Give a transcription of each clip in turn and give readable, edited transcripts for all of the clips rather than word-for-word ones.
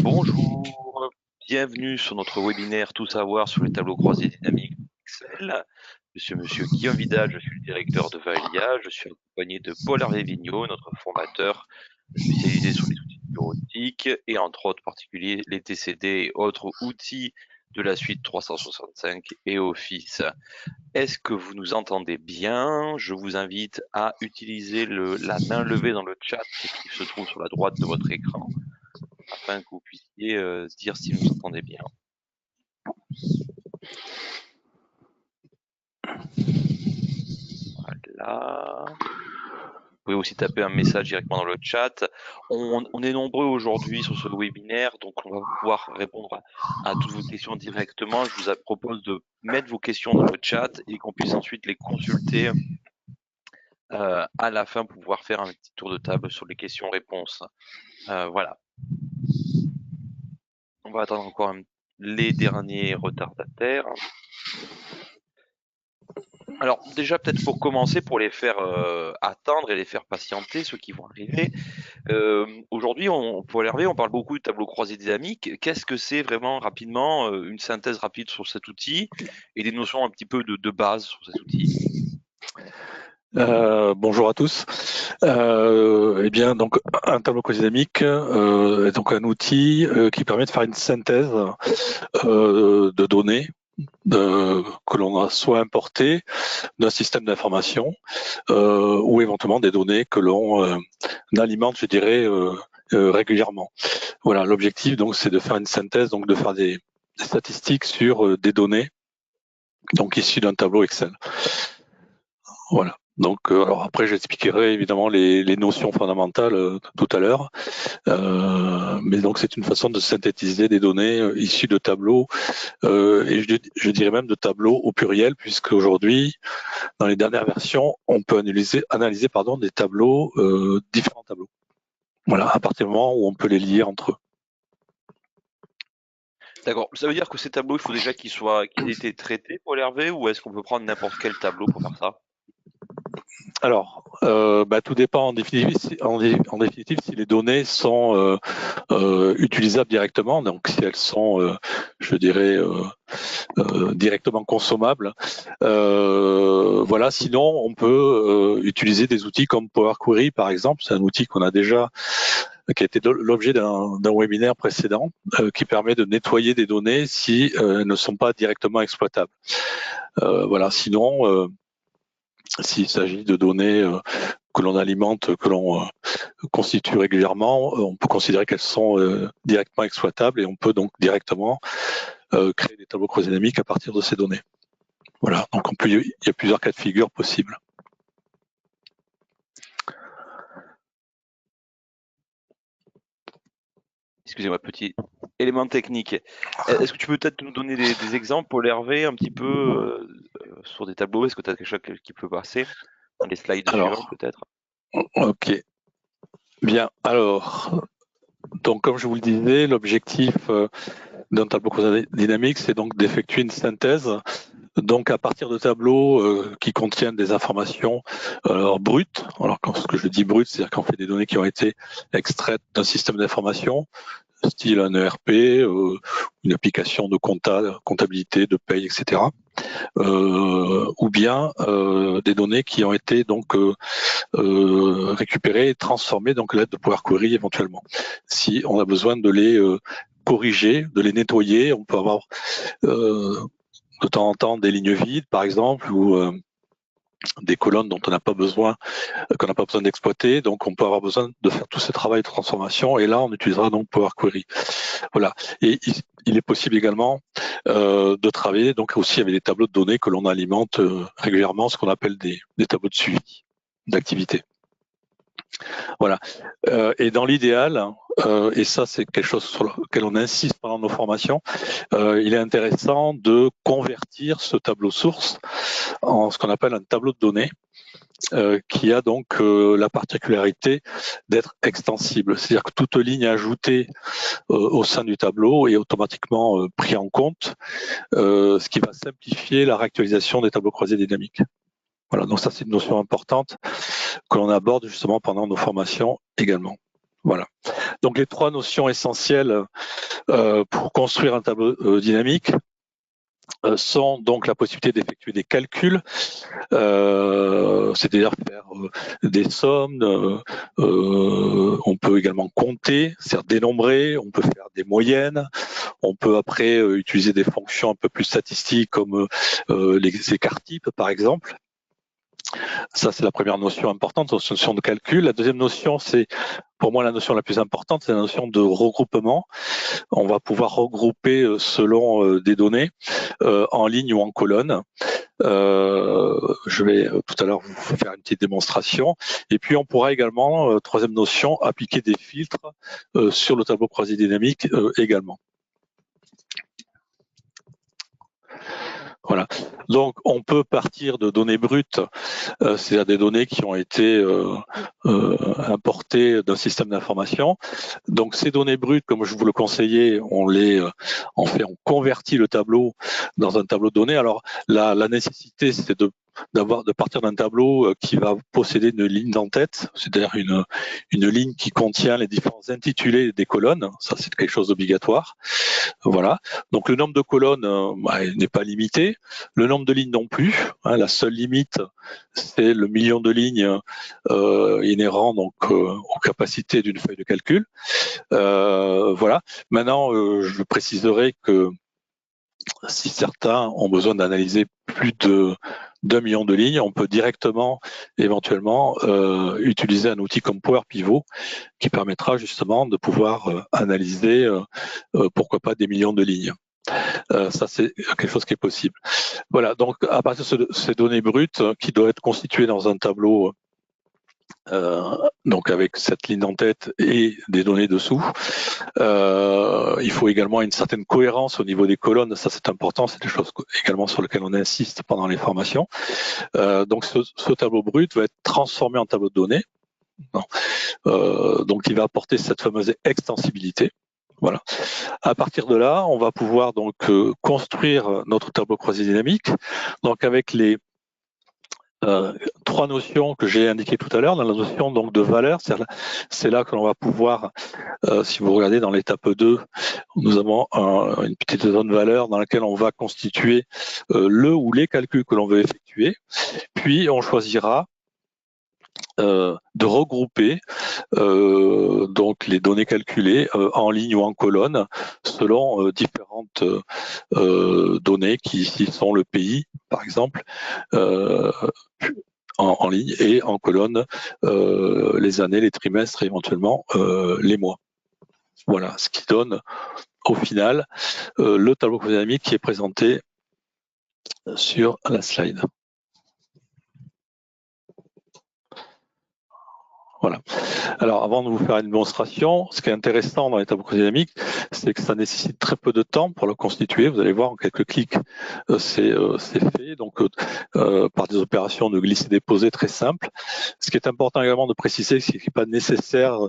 Bonjour, bienvenue sur notre webinaire Tout savoir sur les tableaux croisés dynamiques Excel. Je suis Monsieur Guillaume Vidal, je suis le directeur de Valia. Je suis accompagné de Paul-Hervé Vigneault, notre formateur spécialisé sur les outils bureautiques et entre autres particuliers les TCD et autres outils de la suite 365 et Office. Est-ce que vous nous entendez bien? Je vous invite à utiliser la main levée dans le chat qui se trouve sur la droite de votre écran, afin que vous puissiez dire si vous entendez bien. Voilà. Vous pouvez aussi taper un message directement dans le chat. On est nombreux aujourd'hui sur ce webinaire, donc on va pouvoir répondre à toutes vos questions directement. Je vous propose de mettre vos questions dans le chat et qu'on puisse ensuite les consulter à la fin pour pouvoir faire un petit tour de table sur les questions-réponses. Voilà. On va attendre encore les derniers retardataires. Alors déjà peut-être pour commencer, pour les faire attendre et les faire patienter, ceux qui vont arriver, aujourd'hui pour l'Hervé, on parle beaucoup de tableau croisé dynamique. Qu'est-ce que c'est vraiment rapidement, une synthèse rapide sur cet outil et des notions un petit peu de base sur cet outil? Bonjour à tous. Eh bien, donc un tableau croisé dynamique est donc un outil qui permet de faire une synthèse de données que l'on a soit importées d'un système d'information ou éventuellement des données que l'on alimente, je dirais, régulièrement. Voilà, l'objectif donc c'est de faire une synthèse, donc de faire des statistiques sur des données donc issues d'un tableau Excel. Voilà. Donc, alors après, j'expliquerai évidemment les notions fondamentales tout à l'heure, mais donc c'est une façon de synthétiser des données issues de tableaux, et je dirais même de tableaux au pluriel, puisque aujourd'hui, dans les dernières versions, on peut analyser des tableaux, différents tableaux. Voilà, à partir du moment où on peut les lier entre eux. D'accord. Ça veut dire que ces tableaux, il faut déjà qu'ils aient été traités pour l'Hervé, ou est-ce qu'on peut prendre n'importe quel tableau pour faire ça? Alors, tout dépend en définitive si les données sont utilisables directement, donc si elles sont, je dirais, directement consommables. Voilà. Sinon, on peut utiliser des outils comme Power Query, par exemple. C'est un outil qu'on a déjà, qui a été l'objet d'un webinaire précédent, qui permet de nettoyer des données si elles ne sont pas directement exploitables. Voilà. Sinon, s'il s'agit de données que l'on alimente, que l'on constitue régulièrement, on peut considérer qu'elles sont directement exploitables et on peut donc directement créer des tableaux croisés dynamiques à partir de ces données. Voilà, donc il y a plusieurs cas de figure possibles. Excusez-moi, petit élément technique. Est-ce que tu peux peut-être nous donner des exemples, Paul Hervé, un petit peu sur des tableaux? Est-ce que tu as quelque chose qui peut passer dans les slides suivants, peut-être? Ok. Bien, alors, donc comme je vous le disais, l'objectif d'un tableau croisé dynamique, c'est donc d'effectuer une synthèse, donc à partir de tableaux qui contiennent des informations brutes. Alors quand ce que je dis brut, c'est-à-dire qu'on fait des données qui ont été extraites d'un système d'information, style un ERP, une application de comptabilité, de paye, etc. Ou bien des données qui ont été donc récupérées et transformées, donc à l'aide de Power Query éventuellement. Si on a besoin de les corriger, de les nettoyer, on peut avoir de temps en temps des lignes vides, par exemple, ou des colonnes dont on n'a pas besoin, qu'on n'a pas besoin d'exploiter. Donc, on peut avoir besoin de faire tout ce travail de transformation. Et là, on utilisera donc Power Query. Voilà. Et il est possible également de travailler donc aussi avec des tableaux de données que l'on alimente régulièrement, ce qu'on appelle des tableaux de suivi d'activité. Voilà. Et dans l'idéal, et ça c'est quelque chose sur lequel on insiste pendant nos formations, il est intéressant de convertir ce tableau source en ce qu'on appelle un tableau de données, qui a donc la particularité d'être extensible. C'est-à-dire que toute ligne ajoutée au sein du tableau est automatiquement pris en compte, ce qui va simplifier la réactualisation des tableaux croisés dynamiques. Voilà, donc ça c'est une notion importante que l'on aborde justement pendant nos formations également. Voilà. Donc les trois notions essentielles pour construire un tableau dynamique sont donc la possibilité d'effectuer des calculs, c'est-à-dire faire des sommes, on peut également compter, c'est-à-dire dénombrer, on peut faire des moyennes, on peut après utiliser des fonctions un peu plus statistiques comme les écarts types par exemple. Ça, c'est la première notion importante, la notion de calcul. La deuxième notion, c'est pour moi la notion la plus importante, c'est la notion de regroupement. On va pouvoir regrouper selon des données en ligne ou en colonne. Je vais tout à l'heure vous faire une petite démonstration. Et puis on pourra également, troisième notion, appliquer des filtres sur le tableau croisé dynamique également. Voilà. Donc, on peut partir de données brutes, c'est-à-dire des données qui ont été importées d'un système d'information. Donc, ces données brutes, comme je vous le conseillais, on convertit le tableau dans un tableau de données. Alors, la nécessité, c'est de partir d'un tableau qui va posséder une ligne d'en-tête, c'est-à-dire une ligne qui contient les différents intitulés des colonnes. Ça, c'est quelque chose d'obligatoire. Voilà. Donc le nombre de colonnes n'est pas limité, le nombre de lignes non plus. La seule limite, c'est le million de lignes inhérent donc aux capacités d'une feuille de calcul. Voilà. Maintenant, je préciserai que si certains ont besoin d'analyser plus d'1 million de lignes, on peut directement, éventuellement, utiliser un outil comme Power Pivot qui permettra justement de pouvoir analyser, pourquoi pas, des millions de lignes. Ça, c'est quelque chose qui est possible. Voilà, donc à partir de ces données brutes qui doivent être constituées dans un tableau, donc avec cette ligne en tête et des données dessous, il faut également une certaine cohérence au niveau des colonnes. Ça, c'est important, c'est des choses également sur lesquelles on insiste pendant les formations. Donc ce tableau brut va être transformé en tableau de données. Donc il va apporter cette fameuse extensibilité. Voilà. À partir de là, on va pouvoir donc construire notre tableau croisé dynamique. Donc avec les trois notions que j'ai indiquées tout à l'heure, dans la notion donc de valeur, c'est là que l'on va pouvoir, si vous regardez dans l'étape 2, nous avons une petite zone valeur dans laquelle on va constituer le ou les calculs que l'on veut effectuer. Puis on choisira de regrouper donc les données calculées en ligne ou en colonne selon différentes données qui ici sont le pays par exemple en ligne, et en colonne les années, les trimestres et éventuellement les mois. Voilà, ce qui donne au final le tableau dynamique qui est présenté sur la slide. Voilà. Alors, avant de vous faire une démonstration, ce qui est intéressant dans les tableaux dynamiques, c'est que ça nécessite très peu de temps pour le constituer. Vous allez voir, en quelques clics, c'est fait. Donc, par des opérations de glisser-déposer très simples. Ce qui est important également de préciser, c'est qu'il n'est pas nécessaire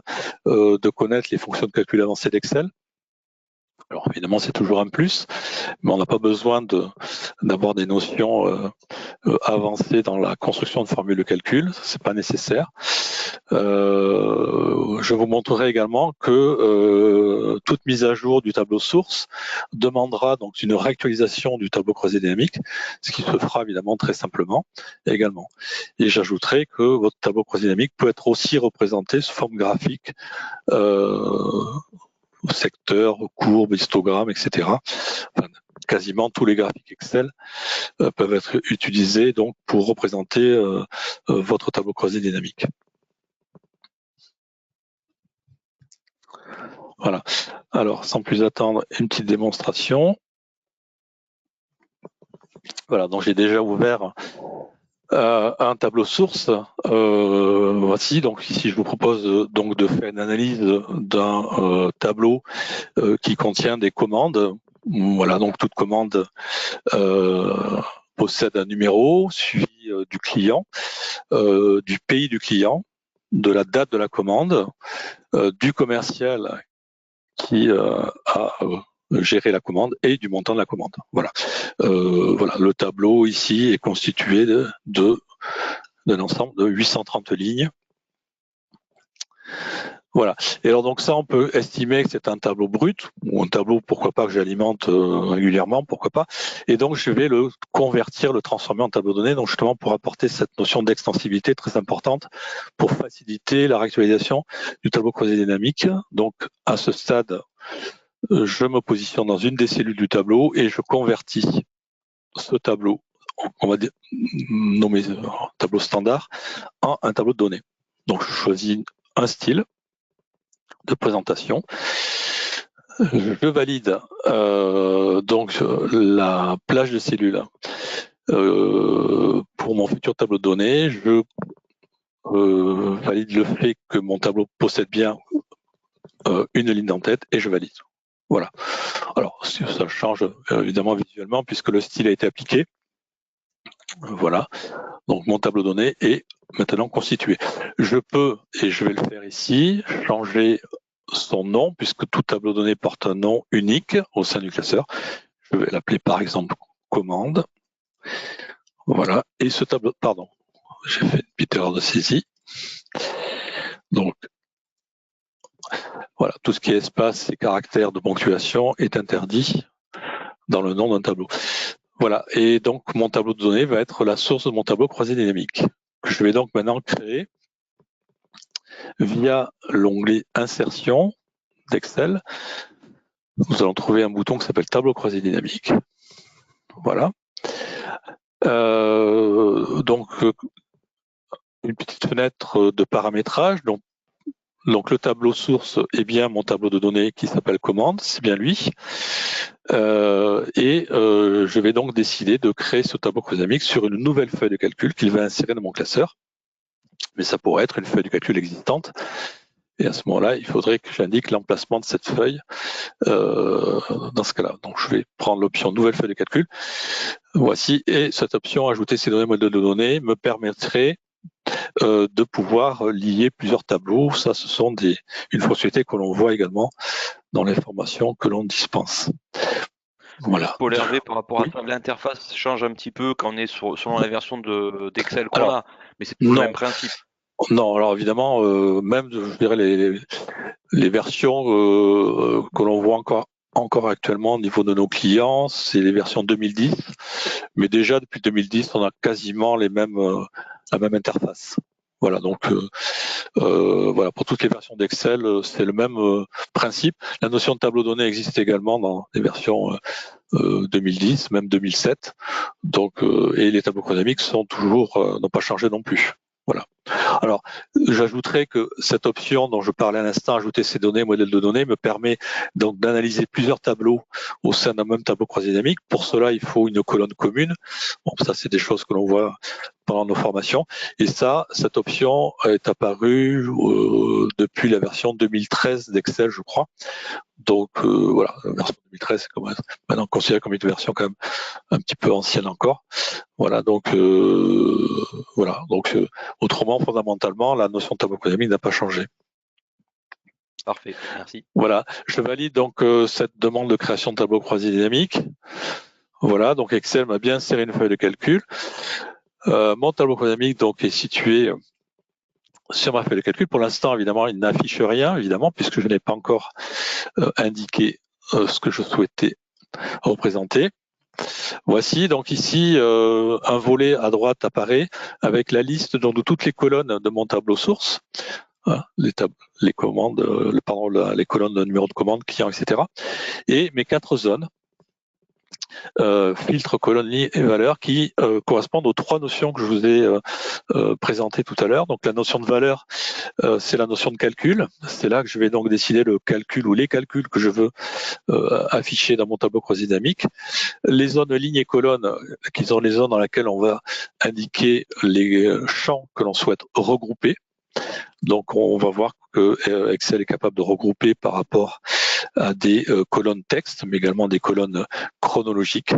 de connaître les fonctions de calcul avancées d'Excel. Alors évidemment, c'est toujours un plus, mais on n'a pas besoin d'avoir des notions avancées dans la construction de formules de calcul, c'est pas nécessaire. Je vous montrerai également que toute mise à jour du tableau source demandera donc une réactualisation du tableau croisé dynamique, ce qui se fera évidemment très simplement également. Et j'ajouterai que votre tableau croisé dynamique peut être aussi représenté sous forme graphique, secteur, courbe, histogramme, etc. Enfin, quasiment tous les graphiques Excel peuvent être utilisés donc pour représenter votre tableau croisé dynamique. Voilà. Alors, sans plus attendre, une petite démonstration. Voilà, donc j'ai déjà ouvert un tableau source. Voici, donc ici je vous propose donc de faire une analyse d'un tableau qui contient des commandes. Voilà, donc toute commande possède un numéro suivi du client, du pays du client, de la date de la commande, du commercial qui a géré la commande et du montant de la commande. Voilà. Voilà, le tableau ici est constitué d'un ensemble de 830 lignes. Voilà. Et alors donc ça, on peut estimer que c'est un tableau brut ou un tableau, pourquoi pas, que j'alimente régulièrement, pourquoi pas. Et donc je vais le convertir, le transformer en tableau de données, donc justement pour apporter cette notion d'extensibilité très importante pour faciliter la réactualisation du tableau croisé dynamique. Donc à ce stade, je me positionne dans une des cellules du tableau et je convertis ce tableau, on va dire nommé tableau standard, en un tableau de données. Donc je choisis un style de présentation. Je valide donc la plage de cellules pour mon futur tableau de données. Je valide le fait que mon tableau possède bien une ligne d'en-tête et je valide. Voilà. Alors, ça change évidemment visuellement puisque le style a été appliqué. Voilà. Donc, mon tableau de données est maintenant constitué. Je peux, et je vais le faire ici, changer son nom, puisque tout tableau de données porte un nom unique au sein du classeur. Je vais l'appeler par exemple commande. Voilà. Et ce tableau, pardon, j'ai fait une petite erreur de saisie. Donc, voilà, tout ce qui est espace et caractères de ponctuation est interdit dans le nom d'un tableau. Voilà. Et donc, mon tableau de données va être la source de mon tableau croisé dynamique. Je vais donc maintenant créer via l'onglet insertion d'Excel. Nous allons trouver un bouton qui s'appelle tableau croisé dynamique. Voilà. Donc, une petite fenêtre de paramétrage. Donc le tableau source est bien mon tableau de données qui s'appelle commande, c'est bien lui. Je vais donc décider de créer ce tableau croisé dynamique sur une nouvelle feuille de calcul qu'il va insérer dans mon classeur. Mais ça pourrait être une feuille de calcul existante. Et à ce moment-là, il faudrait que j'indique l'emplacement de cette feuille dans ce cas-là. Donc je vais prendre l'option nouvelle feuille de calcul. Voici, et cette option ajouter ces données modèles de données me permettrait de pouvoir lier plusieurs tableaux. Ça, ce sont une fonctionnalité que l'on voit également dans les formations que l'on dispense. Voilà. Paul Hervé, par rapport à ça, l'interface change un petit peu quand on est selon la version d'Excel qu'on a, mais c'est toujours le même principe. Non, alors évidemment, même je dirais les versions que l'on voit encore actuellement au niveau de nos clients, c'est les versions 2010, mais déjà depuis 2010, on a quasiment la même interface. Voilà, donc voilà, pour toutes les versions d'Excel, c'est le même principe. La notion de tableau de données existe également dans les versions 2010, même 2007. Donc, et les tableaux dynamiques sont toujours n'ont pas changé non plus. Voilà. Alors, j'ajouterais que cette option dont je parlais à l'instant, ajouter ces données, modèle de données, me permet donc d'analyser plusieurs tableaux au sein d'un même tableau croisé dynamique. Pour cela, il faut une colonne commune. Bon, ça, c'est des choses que l'on voit pendant nos formations. Et ça, cette option est apparue depuis la version 2013 d'Excel, je crois. Donc voilà, la version 2013, c'est quand même maintenant considérée comme une version quand même un petit peu ancienne encore. Voilà, donc autrement, fondamentalement, la notion de tableau dynamique n'a pas changé. Parfait, merci. Voilà, je valide donc cette demande de création de tableau croisé dynamique. Voilà, donc Excel m'a bien inséré une feuille de calcul. Mon tableau dynamique donc est situé sur ma feuille de calcul. Pour l'instant, évidemment, il n'affiche rien, évidemment, puisque je n'ai pas encore indiqué ce que je souhaitais représenter. Voici donc ici un volet à droite apparaît avec la liste donc, de toutes les colonnes de mon tableau source, les commandes, les colonnes de numéro de commande, client, etc. Et mes 4 zones, filtre, colonne, ligne et valeur, qui correspondent aux 3 notions que je vous ai présentées tout à l'heure. Donc la notion de valeur, c'est la notion de calcul. C'est là que je vais donc décider le calcul ou les calculs que je veux afficher dans mon tableau croisé dynamique. Les zones lignes et colonnes, qui sont les zones dans lesquelles on va indiquer les champs que l'on souhaite regrouper. Donc on va voir que Excel est capable de regrouper par rapport à des colonnes texte, mais également des colonnes chronologiques,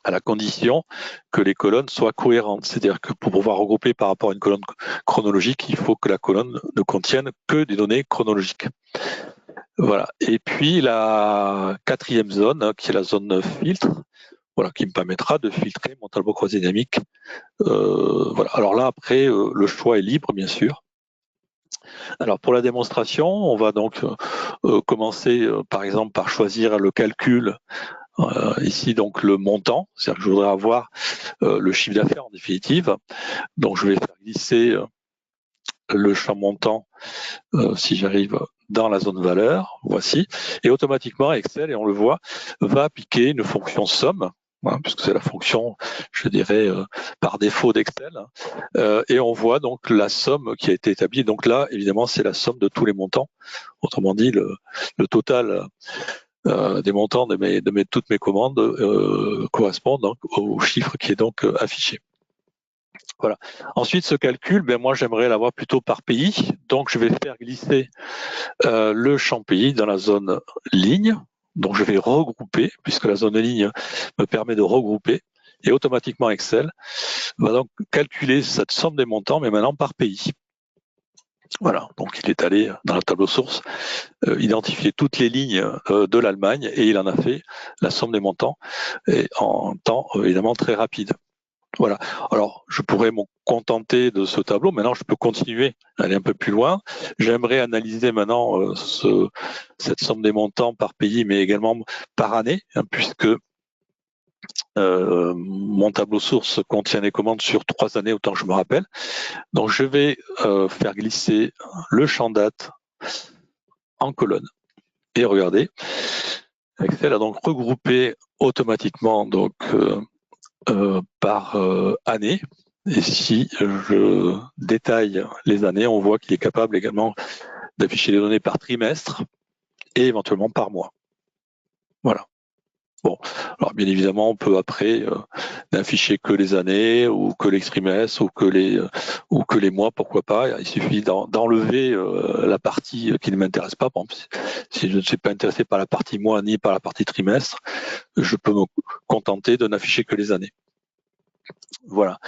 à la condition que les colonnes soient cohérentes. C'est-à-dire que pour pouvoir regrouper par rapport à une colonne chronologique, il faut que la colonne ne contienne que des données chronologiques. Voilà. Et puis la 4e zone, qui est la zone filtre, voilà, qui me permettra de filtrer mon tableau croisé dynamique. Voilà. Alors là, après, le choix est libre, bien sûr. Alors pour la démonstration, on va donc commencer par exemple par choisir le calcul. Ici donc le montant, c'est-à-dire que je voudrais avoir le chiffre d'affaires en définitive. Donc je vais faire glisser le champ montant, si j'arrive dans la zone valeur, voici, et automatiquement Excel, et on le voit, va appliquer une fonction somme, hein, puisque c'est la fonction, je dirais, par défaut d'Excel, et on voit donc la somme qui a été établie. Donc là, évidemment, c'est la somme de tous les montants. Autrement dit, le total des montants de toutes mes commandes correspond donc au chiffre qui est donc affiché. Voilà. Ensuite, ce calcul, moi j'aimerais l'avoir plutôt par pays. Donc je vais faire glisser le champ pays dans la zone ligne. Donc je vais regrouper, puisque la zone ligne me permet de regrouper. Et automatiquement Excel va donc calculer cette somme des montants, mais maintenant par pays. Voilà, donc il est allé dans le tableau source identifier toutes les lignes de l'Allemagne et il en a fait la somme des montants et en temps évidemment très rapide. Voilà. Alors, je pourrais me contenter de ce tableau. Maintenant, je peux continuer, aller un peu plus loin. J'aimerais analyser maintenant cette somme des montants par pays, mais également par année, hein, puisque mon tableau source contient des commandes sur 3 années, autant que je me rappelle. Donc, je vais faire glisser le champ date en colonne. Et regardez, Excel a donc regroupé automatiquement donc par année. Et si je détaille les années, on voit qu'il est capable également d'afficher les données par trimestre et éventuellement par mois. Voilà. Bon, alors bien évidemment, on peut après n'afficher que les années ou que les trimestres ou que les mois, pourquoi pas. Il suffit d'enlever la partie qui ne m'intéresse pas. Par exemple, si je ne suis pas intéressé par la partie mois ni par la partie trimestre, je peux me contenter de n'afficher que les années. Voilà.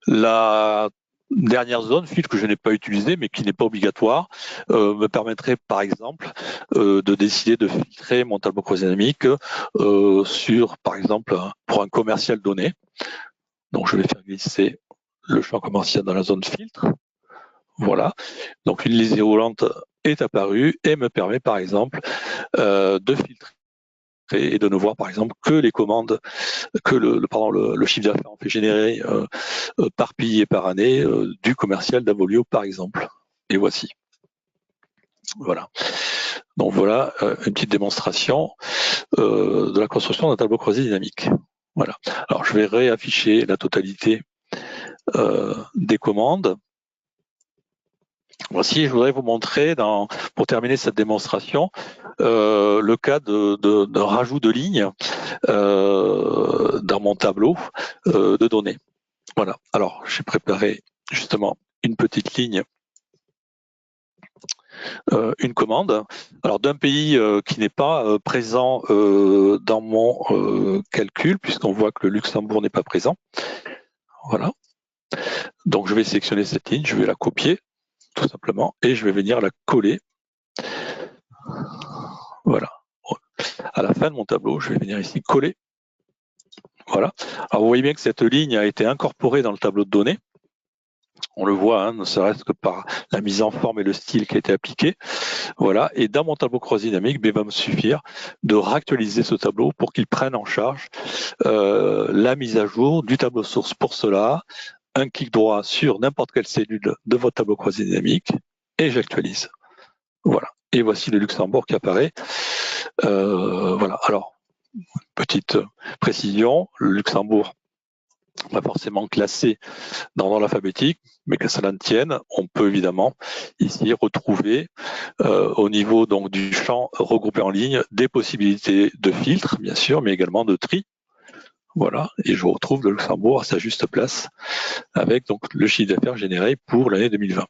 La dernière zone, filtre que je n'ai pas utilisé mais qui n'est pas obligatoire, me permettrait par exemple de décider de filtrer mon tableau croisé dynamique sur, par exemple, pour un commercial donné. Donc je vais faire glisser le champ commercial dans la zone filtre. Voilà. Donc une liste déroulante est apparue et me permet par exemple de filtrer et de ne voir par exemple que les commandes, que le chiffre d'affaires en fait générer par pays et par année du commercial d'Avolio par exemple. Et voici. Voilà. Donc voilà une petite démonstration de la construction d'un tableau croisé dynamique. Voilà. Alors je vais réafficher la totalité des commandes. Voici, je voudrais vous montrer, pour terminer cette démonstration, le cas d'un rajout de lignes dans mon tableau de données. Voilà. Alors, j'ai préparé justement une petite ligne, une commande. Alors, d'un pays qui n'est pas présent dans mon calcul, puisqu'on voit que le Luxembourg n'est pas présent. Voilà. Donc, je vais sélectionner cette ligne, je vais la copier, tout simplement, et je vais venir la coller. Voilà. À la fin de mon tableau, je vais venir ici coller. Voilà. Alors, vous voyez bien que cette ligne a été incorporée dans le tableau de données. On le voit, hein, ne serait-ce que par la mise en forme et le style qui a été appliqué. Voilà. Et dans mon tableau croisé dynamique, il va me suffire de réactualiser ce tableau pour qu'il prenne en charge la mise à jour du tableau source. Pour cela, un clic droit sur n'importe quelle cellule de votre tableau croisé dynamique et j'actualise. Voilà. Et voici le Luxembourg qui apparaît. Voilà. Alors, petite précision, le Luxembourg pas forcément classé dans l'ordre alphabétique, mais que cela ne tienne, on peut évidemment ici retrouver au niveau donc du champ regroupé en ligne des possibilités de filtre, bien sûr, mais également de tri. Voilà, et je retrouve le Luxembourg à sa juste place avec donc le chiffre d'affaires généré pour l'année 2020.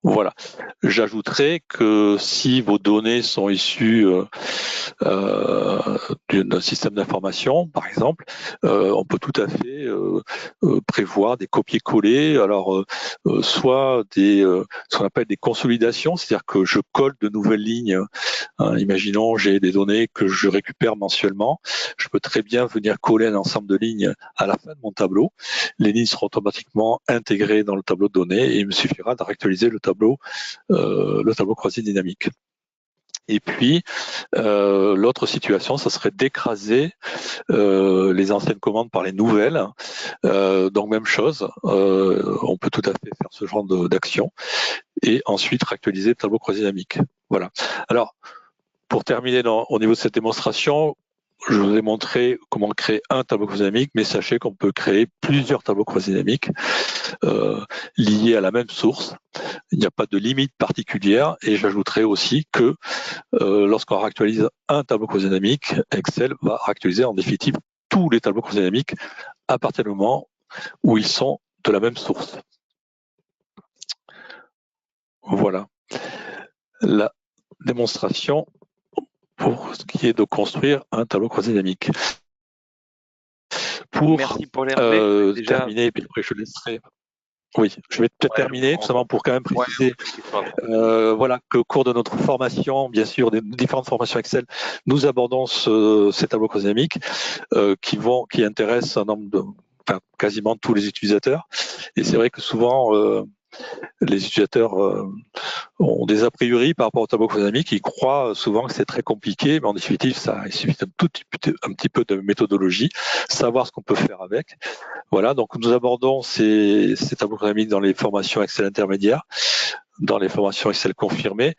Voilà. J'ajouterais que si vos données sont issues d'un système d'information, par exemple, on peut tout à fait prévoir des copier-coller. Alors, soit ce qu'on appelle des consolidations, c'est-à-dire que je colle de nouvelles lignes. Imaginons, j'ai des données que je récupère mensuellement. Je peux très bien venir coller un ensemble de lignes à la fin de mon tableau. Les lignes seront automatiquement intégrées dans le tableau de données et il me suffira de réactualiser le tableau croisé dynamique. Et puis, l'autre situation, ça serait d'écraser les anciennes commandes par les nouvelles. Donc, même chose, on peut tout à fait faire ce genre d'action et ensuite réactualiser le tableau croisé dynamique. Voilà. Alors, pour terminer au niveau de cette démonstration, je vous ai montré comment créer un tableau croisé dynamique, mais sachez qu'on peut créer plusieurs tableaux croisés dynamiques liés à la même source. Il n'y a pas de limite particulière et j'ajouterai aussi que lorsqu'on réactualise un tableau croisé dynamique, Excel va réactualiser en définitive tous les tableaux croisés dynamiques à partir du moment où ils sont de la même source. Voilà la démonstration pour ce qui est de construire un tableau croisé dynamique. Merci pour l'Hervé. Terminer, et puis après je laisserai. Oui, je vais peut-être terminer, tout simplement pour quand même préciser voilà, qu'au cours de notre formation, bien sûr, des différentes formations Excel, nous abordons ces tableaux croisés dynamiques qui intéressent un nombre quasiment tous les utilisateurs. Et c'est vrai que souvent, les utilisateurs ont des a priori par rapport au tableau croisé dynamique. Ils croient souvent que c'est très compliqué, mais en définitive, il suffit un petit peu de méthodologie, savoir ce qu'on peut faire avec. Voilà, donc nous abordons ces tableaux croisés dynamiques dans les formations Excel intermédiaires, dans les formations Excel confirmées,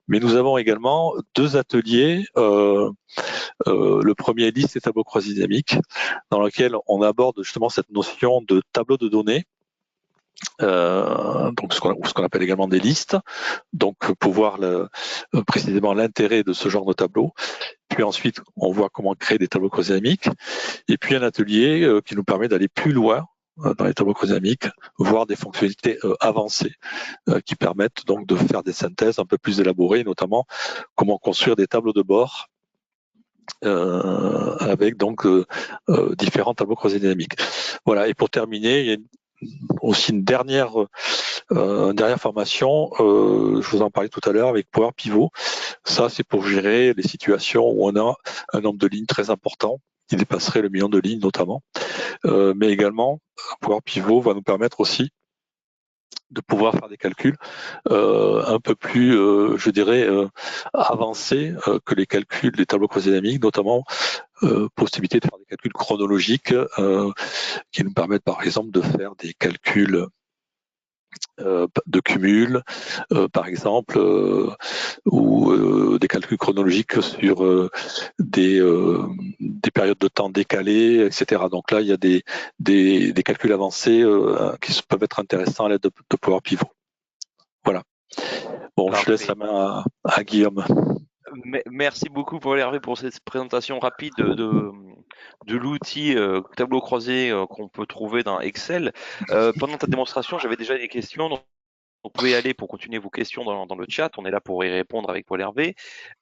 mais nous avons également 2 ateliers. Le premier est liste et tableaux croisés dynamiques, dans lequel on aborde justement cette notion de tableau de données. Donc ce qu'on appelle également des listes, donc pour voir précisément l'intérêt de ce genre de tableau. Puis ensuite, on voit comment créer des tableaux croisés dynamiques. Et puis un atelier qui nous permet d'aller plus loin dans les tableaux croisés dynamiques, voir des fonctionnalités avancées qui permettent donc de faire des synthèses un peu plus élaborées, notamment comment construire des tableaux de bord avec donc différents tableaux croisés dynamiques. Voilà. Et pour terminer, il y a aussi une dernière formation, je vous en parlais tout à l'heure avec Power Pivot. Ça, c'est pour gérer les situations où on a un nombre de lignes très important, qui dépasserait le million de lignes notamment. Mais également, Power Pivot va nous permettre aussi de pouvoir faire des calculs un peu plus, je dirais, avancés que les calculs des tableaux croisés dynamiques, notamment possibilité de faire des calculs chronologiques qui nous permettent par exemple de faire des calculs de cumul, par exemple, ou des calculs chronologiques sur des périodes de temps décalées, etc. Donc là, il y a des calculs avancés qui peuvent être intéressants à l'aide de Power Pivot. Voilà. Bon, je laisse la main à Guillaume. Merci beaucoup pour l'Hervé pour cette présentation rapide de l'outil tableau croisé qu'on peut trouver dans Excel. Pendant ta démonstration, j'avais déjà des questions. Donc vous pouvez y aller pour continuer vos questions dans le chat. On est là pour y répondre avec Paul Hervé.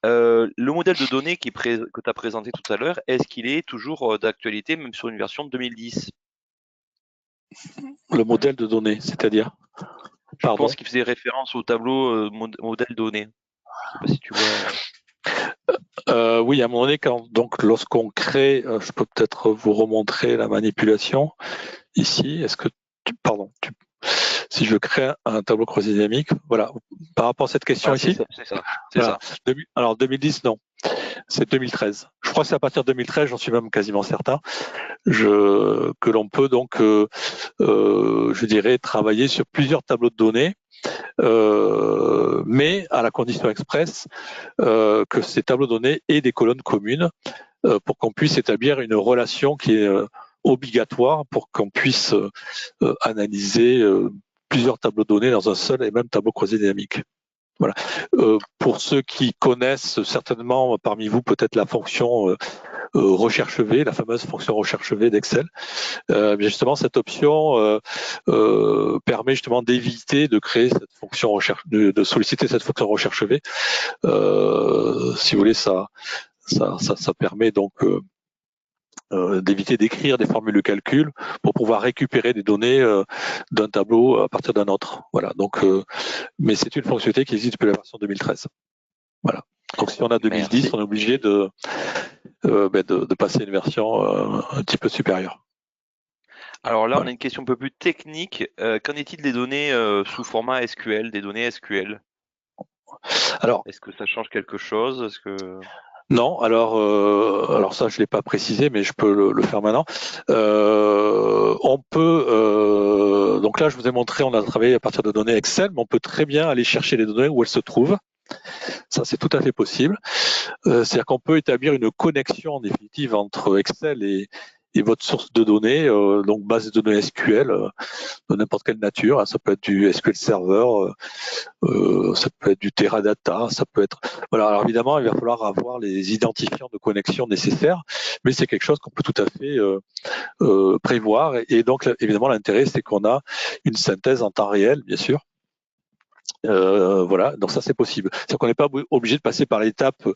Le modèle de données que tu as présenté tout à l'heure, est-ce qu'il est toujours d'actualité, même sur une version de 2010 ? Le modèle de données, c'est-à-dire ? Je pense qu'il faisait référence au tableau modèle données. Je sais pas si tu vois. Oui, à un moment donné, lorsqu'on crée, je peux peut-être vous remontrer la manipulation ici. Est-ce que si je crée un tableau croisé dynamique, voilà, par rapport à cette question ici. C'est ça. Alors 2010, non, c'est 2013. Je crois que c'est à partir de 2013, j'en suis même quasiment certain, que l'on peut donc, je dirais, travailler sur plusieurs tableaux de données. Mais à la condition expresse que ces tableaux de données aient des colonnes communes pour qu'on puisse établir une relation qui est obligatoire pour qu'on puisse analyser plusieurs tableaux de données dans un seul et même tableau croisé dynamique. Voilà. Pour ceux qui connaissent certainement parmi vous peut-être la fonction recherche V, la fameuse fonction recherche V d'Excel. Justement, cette option permet justement d'éviter de créer cette fonction recherche, de solliciter cette fonction recherche V. Si vous voulez, ça permet donc d'éviter d'écrire des formules de calcul pour pouvoir récupérer des données d'un tableau à partir d'un autre. Voilà. Donc, mais c'est une fonctionnalité qui existe depuis la version 2013. Voilà. Donc, si on a 2010, merci, on est obligé de passer à une version un petit peu supérieure. Alors là, on a une question un peu plus technique. Qu'en est-il des données sous format SQL, des données SQL? Alors, est-ce que ça change quelque chose? Est-ce que... Non, alors ça je l'ai pas précisé, mais je peux le faire maintenant. On peut donc là je vous ai montré, on a travaillé à partir de données Excel, mais on peut très bien aller chercher les données où elles se trouvent. Ça c'est tout à fait possible. C'est-à-dire qu'on peut établir une connexion en définitive entre Excel et votre source de données, donc base de données SQL de n'importe quelle nature. Hein, ça peut être du SQL Server, ça peut être du Teradata, ça peut être... Voilà, alors évidemment, il va falloir avoir les identifiants de connexion nécessaires, mais c'est quelque chose qu'on peut tout à fait prévoir. Et donc, évidemment, l'intérêt, c'est qu'on a une synthèse en temps réel, bien sûr. Voilà, donc ça c'est possible. C'est qu'on n'est pas obligé de passer par l'étape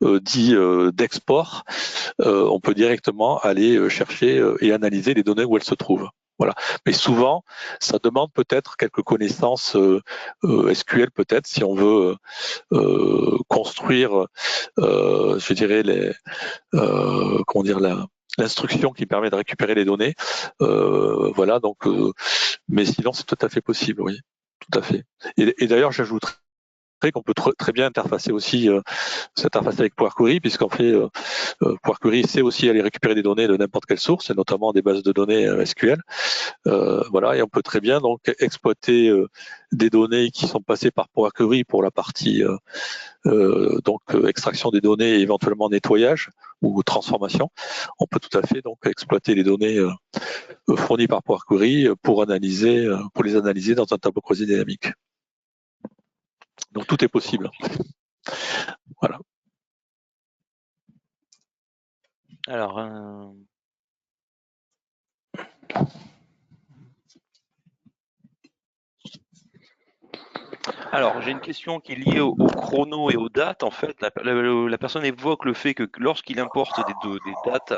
dit d'export. On peut directement aller chercher et analyser les données où elles se trouvent. Voilà. Mais souvent, ça demande peut-être quelques connaissances SQL, peut-être, si on veut construire, je dirais, comment dire, l'instruction qui permet de récupérer les données. Voilà. Donc, mais sinon, c'est tout à fait possible, oui. Tout à fait. Et d'ailleurs, j'ajouterais qu'on peut très bien interfacer aussi s'interfacer avec Power Query, puisqu'en fait, Power Query sait aussi aller récupérer des données de n'importe quelle source, et notamment des bases de données SQL. Voilà, et on peut très bien donc exploiter des données qui sont passées par Power Query pour la partie donc extraction des données et éventuellement nettoyage ou transformation. On peut tout à fait donc exploiter les données fournies par Power Query pour les analyser dans un tableau croisé dynamique. Donc tout est possible. Voilà. Alors, j'ai une question qui est liée au chrono et aux dates. En fait, la personne évoque le fait que lorsqu'il importe des dates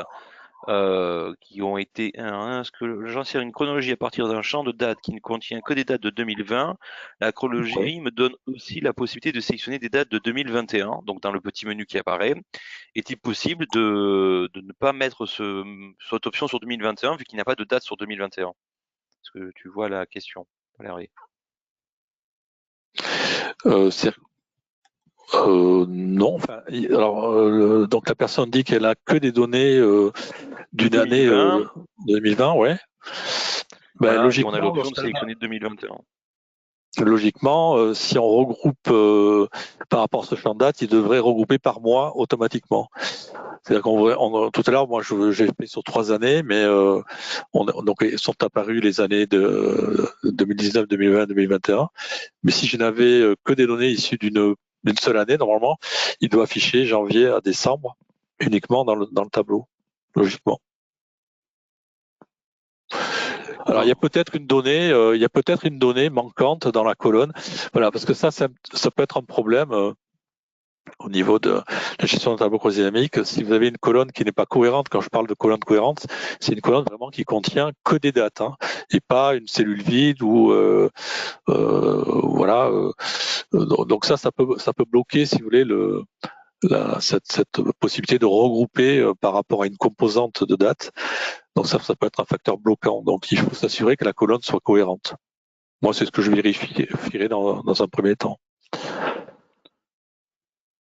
qui ont été ce que j'insère une chronologie à partir d'un champ de dates qui ne contient que des dates de 2020. La chronologie me donne aussi la possibilité de sélectionner des dates de 2021, donc dans le petit menu qui apparaît. Est-il possible de ne pas mettre cette option sur 2021 vu qu'il n'y a pas de date sur 2021? Est-ce que tu vois la question, Valérie? Non. Enfin, alors, donc la personne dit qu'elle a que des données d'une année 2020, ouais. Ben, voilà, logiquement, on a l'option de sélectionner 2021. Logiquement, si on regroupe par rapport à ce champ de date, il devrait regrouper par mois automatiquement. C'est-à-dire tout à l'heure, moi, j'ai fait sur 3 années, mais donc sont apparues les années de 2019, 2020, 2021. Mais si je n'avais que des données issues d'une seule année, normalement, il doit afficher janvier à décembre uniquement dans le tableau, logiquement. Alors il y a peut-être une donnée manquante dans la colonne, voilà, parce que ça peut être un problème au niveau de la gestion d'un tableau croisé dynamique. Si vous avez une colonne qui n'est pas cohérente, quand je parle de colonne cohérente, c'est une colonne vraiment qui contient que des dates, hein, et pas une cellule vide ou voilà. Donc ça peut bloquer, si vous voulez, cette possibilité de regrouper par rapport à une composante de date. Donc ça peut être un facteur bloquant. Donc il faut s'assurer que la colonne soit cohérente. Moi, c'est ce que je vérifierai dans un premier temps.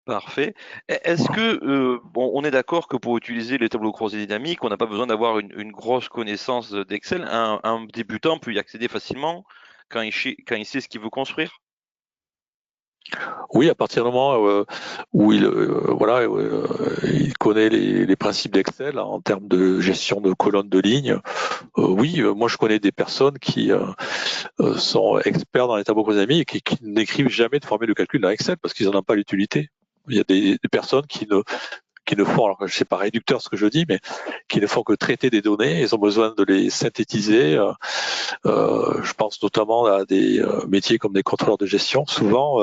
Parfait. Est-ce que, on est d'accord que pour utiliser les tableaux croisés dynamiques, on n'a pas besoin d'avoir une grosse connaissance d'Excel. Un débutant peut y accéder facilement quand il sait ce qu'il veut construire. Oui, à partir du moment où il connaît les principes d'Excel en termes de gestion de colonnes de lignes. Oui, moi je connais des personnes qui sont experts dans les tableaux croisés dynamiques et qui n'écrivent jamais de formule de calcul dans Excel parce qu'ils n'en ont pas l'utilité. Il y a des personnes qui qui ne font, alors je sais pas réducteur ce que je dis, mais qui ne font que traiter des données. Ils ont besoin de les synthétiser. Je pense notamment à des métiers comme des contrôleurs de gestion. Souvent,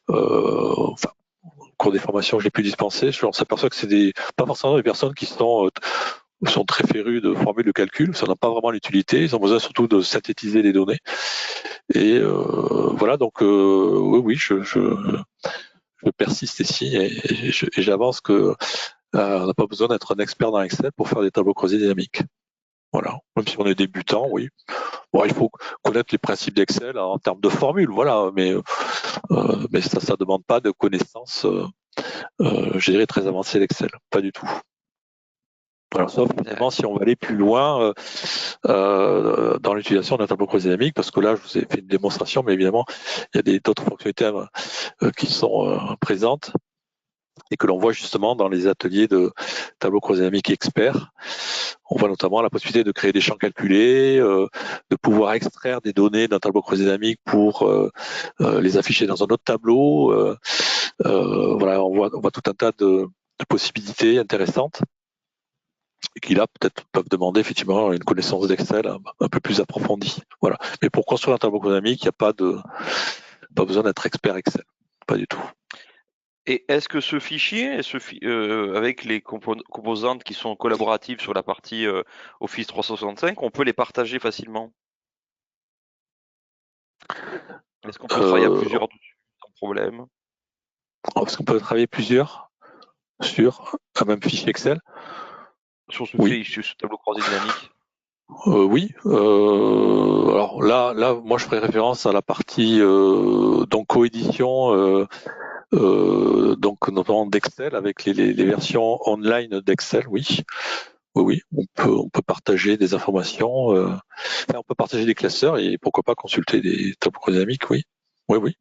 enfin, au cours des formations que j'ai pu dispenser, on s'aperçoit que c'est pas forcément des personnes qui sont très férus de formules de calcul, ça n'a pas vraiment l'utilité, ils ont besoin surtout de synthétiser les données. Et voilà, donc oui, je persiste ici et j'avance que on n'a pas besoin d'être un expert dans Excel pour faire des tableaux croisés dynamiques. Voilà, même si on est débutant, oui. Bon, il faut connaître les principes d'Excel en termes de formules, voilà, mais ça demande pas de connaissances, je dirais, très avancées d'Excel, pas du tout. Alors, sauf évidemment si on va aller plus loin dans l'utilisation d'un tableau croisé dynamique, parce que là, je vous ai fait une démonstration, mais évidemment, il y a d'autres fonctionnalités qui sont présentes et que l'on voit justement dans les ateliers de tableau croisé dynamique expert. On voit notamment la possibilité de créer des champs calculés, de pouvoir extraire des données d'un tableau croisé dynamique pour les afficher dans un autre tableau. Voilà, on voit tout un tas de possibilités intéressantes et qui là peut-être peuvent demander effectivement une connaissance d'Excel un peu plus approfondie. Voilà. Mais pour construire un tableau dynamique, il n'y a pas besoin d'être expert Excel, pas du tout. Et est-ce que ce fichier, avec les composantes qui sont collaboratives sur la partie Office 365, on peut les partager facilement? Est-ce qu'on peut travailler à plusieurs dessus sans problème? Est-ce qu'on peut travailler plusieurs sur un même fichier Excel? Sur Oui. ce tableau croisé dynamique? Oui. Alors là, moi, je ferai référence à la partie donc coédition, donc notamment d'Excel avec les versions online d'Excel. Oui, oui, on peut partager des informations. On peut partager des classeurs et pourquoi pas consulter des tableaux dynamiques. Oui, oui, oui.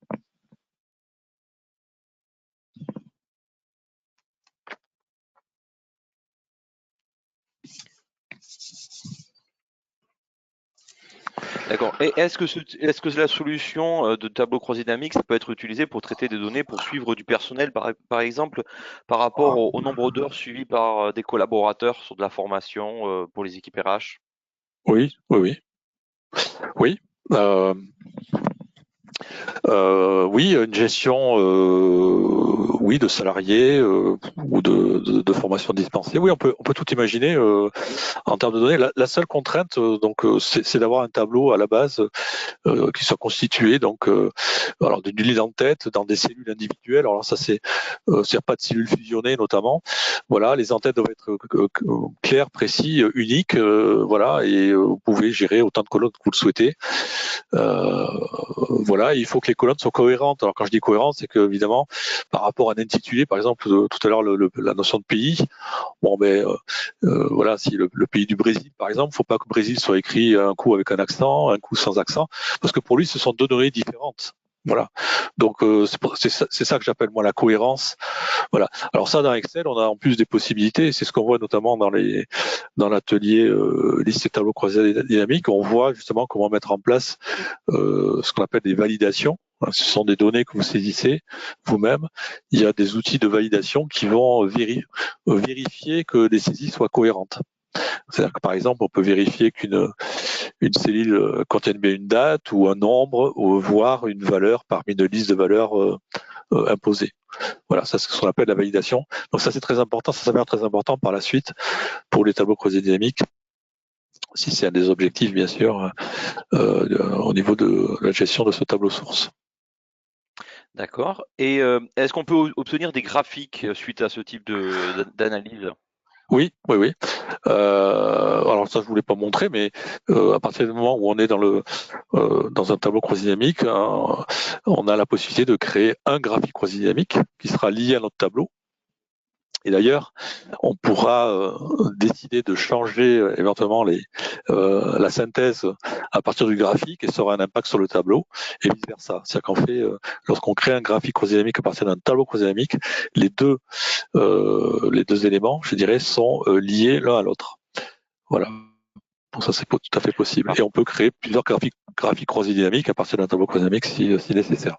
D'accord. Et est-ce que la solution de tableau croisé dynamique, ça peut être utilisé pour traiter des données, pour suivre du personnel, par exemple, par rapport au nombre d'heures suivies par des collaborateurs sur de la formation pour les équipes RH? Oui, oui, oui. Oui. Oui, une gestion oui, de salariés ou de formation dispensée. Oui, on peut tout imaginer en termes de données. La seule contrainte, c'est d'avoir un tableau à la base qui soit constitué alors d'une ligne en tête dans des cellules individuelles. Alors ça c'est pas de cellules fusionnées notamment. Voilà, les en-têtes doivent être clairs, précis, uniques. Voilà, et vous pouvez gérer autant de colonnes que vous le souhaitez. Voilà, il faut que les colonnes soient cohérentes. Alors quand je dis cohérente, c'est que évidemment, par rapport à un intitulé, par exemple, tout à l'heure la notion de pays, bon voilà, si le pays du Brésil, par exemple, faut pas que le Brésil soit écrit un coup avec un accent, un coup sans accent, parce que pour lui, ce sont deux données différentes. Voilà. Donc c'est ça que j'appelle moi la cohérence. Voilà. Alors ça dans Excel, on a en plus des possibilités. C'est ce qu'on voit notamment dans l'atelier liste et tableau croisé dynamique. On voit justement comment mettre en place ce qu'on appelle des validations. Ce sont des données que vous saisissez vous-même. Il y a des outils de validation qui vont vérifier que les saisies soient cohérentes. C'est-à-dire que par exemple, on peut vérifier qu'une cellule contienne bien une date ou un nombre, ou voire une valeur parmi une liste de valeurs imposées. Voilà, ça c'est ce qu'on appelle la validation. Donc ça c'est très important, ça s'avère très important par la suite pour les tableaux croisés dynamiques, si c'est un des objectifs bien sûr au niveau de la gestion de ce tableau source. D'accord. Et est-ce qu'on peut obtenir des graphiques suite à ce type d'analyse? Oui, oui, oui. Alors ça, je voulais pas montrer, mais à partir du moment où on est dans un tableau croisé dynamique, on a la possibilité de créer un graphique croisé dynamique qui sera lié à notre tableau. Et d'ailleurs, on pourra décider de changer éventuellement la synthèse à partir du graphique et ça aura un impact sur le tableau et vice versa. C'est-à-dire qu'en fait, lorsqu'on crée un graphique croisé dynamique à partir d'un tableau croisé dynamique, les deux éléments, je dirais, sont liés l'un à l'autre. Voilà. Donc ça, c'est tout à fait possible. Et on peut créer plusieurs graphiques croisés dynamiques à partir d'un tableau croisé dynamique si nécessaire.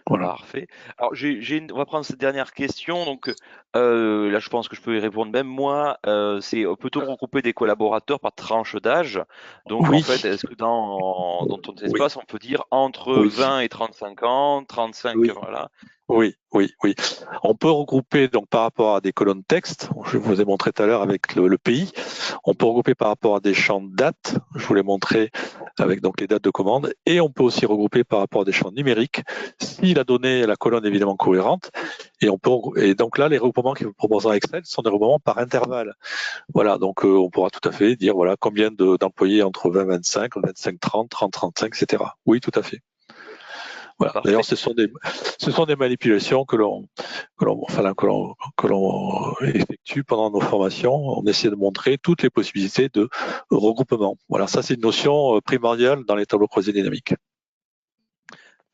Voilà. Parfait. Alors, on va prendre cette dernière question. Donc, là, je pense que je peux y répondre même moi. C'est peut-on regrouper des collaborateurs par tranche d'âge? Donc, en Oui, fait, est-ce que dans ton oui, espace, on peut dire entre oui, 20 et 35 ans, 35, oui. voilà. Oui, oui, oui. On peut regrouper donc par rapport à des colonnes texte, je vous ai montré tout à l'heure avec le pays, on peut regrouper par rapport à des champs de dates, je vous l'ai montré avec donc les dates de commande, et on peut aussi regrouper par rapport à des champs numériques si la donnée, la colonne est évidemment cohérente, et donc là les regroupements qu'il vous proposera Excel sont des regroupements par intervalle. Voilà, donc on pourra tout à fait dire voilà combien d'employés entre 20-25, 25-30, 30-35, etc. Oui, tout à fait. Voilà. D'ailleurs, Parfait. ce sont des manipulations que l'on effectue pendant nos formations. On essaie de montrer toutes les possibilités de regroupement. Voilà, ça c'est une notion primordiale dans les tableaux croisés dynamiques.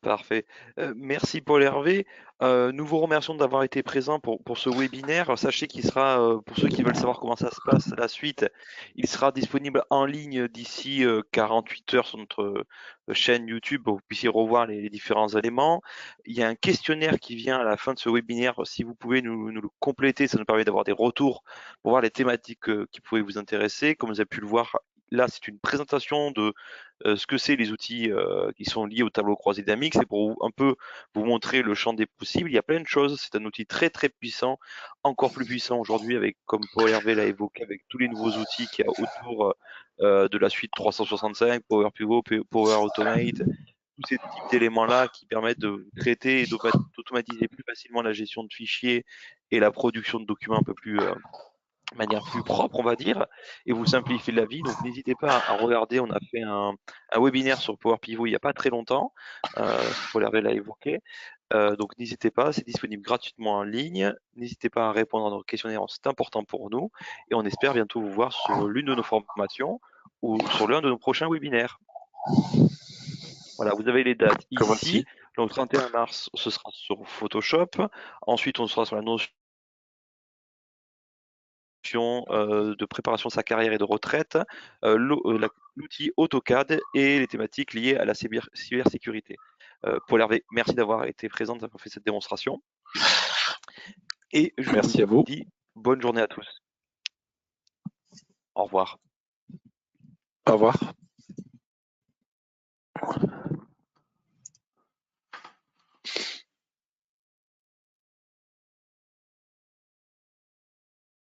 Parfait. Merci Paul Hervé. Nous vous remercions d'avoir été présent pour ce webinaire. Sachez qu'il sera, pour ceux qui veulent savoir comment ça se passe, la suite, il sera disponible en ligne d'ici 48 heures sur notre chaîne YouTube pour que vous puissiez revoir les différents éléments. Il y a un questionnaire qui vient à la fin de ce webinaire. Si vous pouvez nous le compléter, ça nous permet d'avoir des retours pour voir les thématiques qui pouvaient vous intéresser. Comme vous avez pu le voir, là, c'est une présentation de ce que c'est les outils qui sont liés au tableau croisé dynamique. C'est pour un peu vous montrer le champ des possibles. Il y a plein de choses. C'est un outil très très puissant, encore plus puissant aujourd'hui avec, comme Paul Hervé l'a évoqué, avec tous les nouveaux outils qu'il y a autour de la suite 365, Power Pivot, Power Automate, tous ces types d'éléments-là qui permettent de traiter et d'automatiser plus facilement la gestion de fichiers et la production de documents un peu plus manière plus propre, on va dire, et vous simplifier la vie. Donc, n'hésitez pas à regarder. On a fait un webinaire sur Power Pivot il n'y a pas très longtemps. Paul Hervé l'a évoqué. Donc, n'hésitez pas. C'est disponible gratuitement en ligne. N'hésitez pas à répondre à nos questionnaires. C'est important pour nous. Et on espère bientôt vous voir sur l'une de nos formations ou sur l'un de nos prochains webinaires. Voilà, vous avez les dates ici. Voici. Donc, 31 mars, ce sera sur Photoshop. Ensuite, on sera sur la notion de préparation de sa carrière et de retraite, l'outil AutoCAD et les thématiques liées à la cybersécurité. Paul Hervé, merci d'avoir été présent, d'avoir fait cette démonstration. Et je vous Merci à vous. dis bonne journée à tous. Au revoir. Au revoir.